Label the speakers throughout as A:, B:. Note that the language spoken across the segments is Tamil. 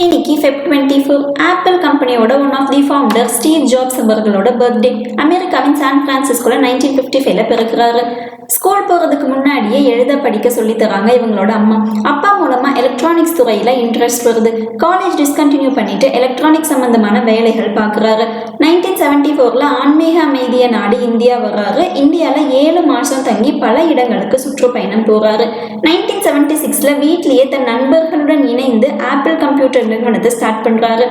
A: இன்னைக்கு Feb 24 ஆப்பிள் கம்பெனியோட one of the founder Steve Jobs அவர்களோட பர்த்டே. அமெரிக்காவின் சான் பிரான்சிஸ்கோல 1955 பிறக்கிறாரு. ஸ்கூல் போகிறதுக்கு முன்னாடியே எழுத படிக்க சொல்லி தராங்க இவங்களோட அம்மா. அப்பா மூலமா எலக்ட்ரானிக்ஸ் துறையில இன்ட்ரெஸ்ட் வருது. காலேஜ் டிஸ்கண்டினியூ பண்ணிட்டு எலக்ட்ரானிக் சம்பந்தமான வேலைகள் பார்க்குறாரு. 1974 ஆன்மீக அமைதிய நாடு இந்தியா வர்றாரு. இந்தியாவில் 7 மாதம் தங்கி பல இடங்களுக்கு சுற்றுப்பயணம் போறாரு. 1976 வீட்லேயே தன் நண்பர்களுடன் இணைந்து ஆப்பிள் கம்ப்யூட்டர் நிறுவனத்தை ஸ்டார்ட் பண்றாரு.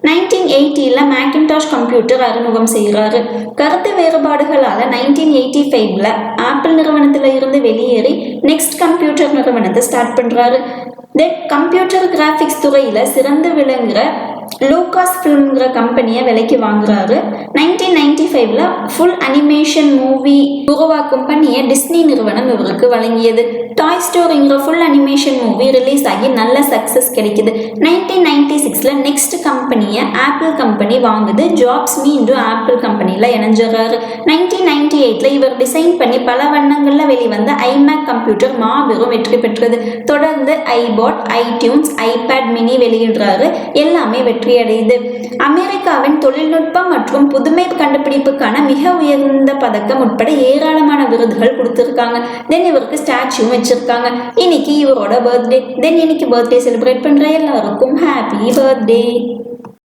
A: 1980 மேக்கின்டாஷ் கம்ப்யூட்டர் அறிமுகம் செய்கிறாரு. கருத்து வேறுபாடுகளால 1985 ஆப்பிள் நிறுவனத்துல இருந்து வெளியேறி நெக்ஸ்ட் கம்ப்யூட்டர் நிறுவனத்தை ஸ்டார்ட் பண்றாரு. கம்ப்யூட்டர் கிராஃபிக்ஸ் துறையில சிறந்து விளங்குற லூகாஸ் ஃபிலிம்ங்கிற கம்பெனியை விலைக்கு வாங்குறாரு. 1995 ஃபுல் அனிமேஷன் மூவி உருவாக்கும் பணியை டிஸ்னி நிறுவனம் இவருக்கு வழங்கியது. டாய் ஸ்டோரிங்கிற ஃபுல் அனிமேஷன் மூவி ரிலீஸ் ஆகி நல்ல சக்ஸஸ் கிடைக்குது. 1996 நெக்ஸ்ட் கம்பெனியை ஆப்பிள் கம்பெனி வாங்குது. ஜாப்ஸ் மீண்டும் ஆப்பிள் கம்பெனியில் இணைஞ்சிடறாரு. 1998 இவர் டிசைன் பண்ணி பல வண்ணங்களில் வெளிவந்த ஐமேக் கம்ப்யூட்டர் மாபெரும் வெற்றி பெற்றது. தொடர்ந்து ஐபாட், ஐடியூன்ஸ், ஐபேட் மினி வெளியிடுறாரு. எல்லாமே வெற்றியடையுது. அமெரிக்காவின் தொழில்நுட்பம் மற்றும் புதுமை கண்டுபிடிப்புக்கான மிக உயர்ந்த பதக்கம் உட்பட ஏராளமான விருதுகள் கொடுத்திருக்காங்க. இவருக்கு ஸ்டாச்சுவும் வச்சிருக்காங்க. இன்னைக்கு இவரோட பர்த்டே. இன்னைக்கு பர்த்டே செலிப்ரேட் பண்ற எல்லாருக்கும் ஹாப்பி பர்த்டே.